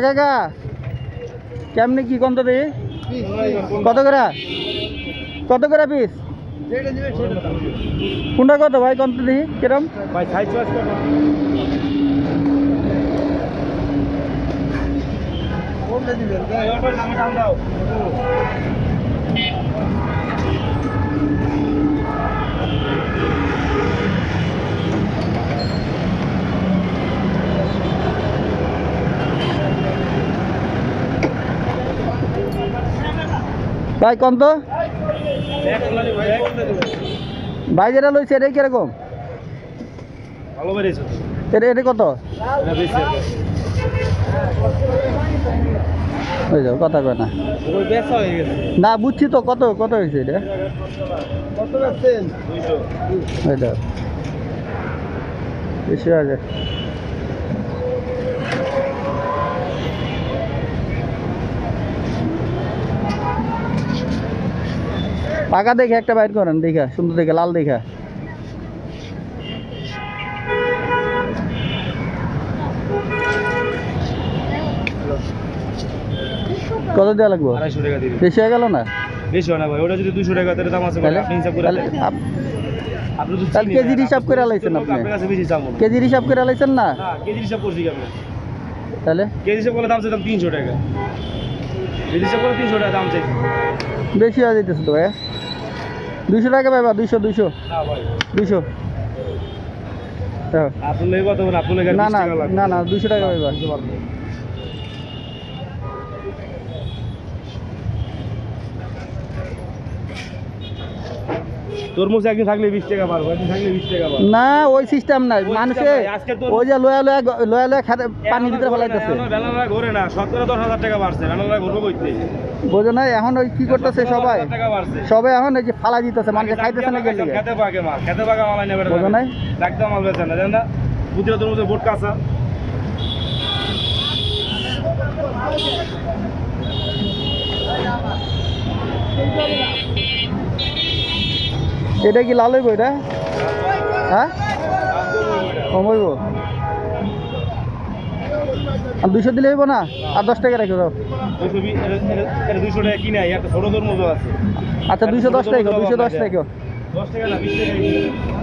কাকা কেমনি কি কত দিই কত করে পিস কোনটা কত ভাই কত দিই কিরম ভাই সাইজ ভাই কম তো ভাই যেটা লইছে এটা কিরকম এটা কত হয়ে যাও কথা কয় না না বুঝছি তো কত কত হয়েছে এটা হয়ে যাও 20,000 পাকা দেখে একটা বাইর করেন দেখা সুন্দর দেখে লাল দেখা কত দেওয়া লাগবে 250 টাকা দিবেন বেশি হয়ে গেল না বেশি হয় না ভাই ওটা যদি 200 টাকা তাহলে দাম আছে আপনি হিসাব করে আপনি তো তাহলে কেজি হিসাব করে আলাইছেন আপনি আপনার কাছে বেশি চাবো কেজি হিসাব করে আলাইছেন না না কেজি হিসাব করছি কি আপনি তাহলে কেজি হিসাব করলে দাম আছে 300 টাকা কেজি হিসাব করে 300 টাকা দাম চাই বেশি হয়ে যাইতেছে তো ভাই 200 টাকা পাইবা 200 না ভাই 200 হ্যাঁ আপনি লই কত আপনি লই না না না 200 টাকা পাইবা তরমুজ একদিন থাকলে 20 টাকা পারবো একদিন থাকলে 20 টাকা পারবো না ওই সিস্টেম নাই মানুষে ওই যে লয়া খেতে পানির ভিতরে ফলাইতেছে বেলারা ঘরে না 17,000 টাকা বাড়ছে বেলারা ঘুরবো কইতে বোঝো না এখন ওই কি করতেছে সবাই এখন ওই যে ফালা দিতেছে মানুষ খাইতেছে না গেলে খেতে পাকে মাল নেবে বোঝো না একদম মাল বেচে না জানেন না বুঝিরা তরমুজের বোট কাঁচা এটা কি লাল হইব এটা হ্যাঁ কম হইব আর 200 দিলে হইব না আর 10 টাকা রেখে দাও 200 টাকা কিনা একটা ছোট তরমুজ আছে আচ্ছা 210 টাকা 210 টাকা 10 টাকা না 20 টাকা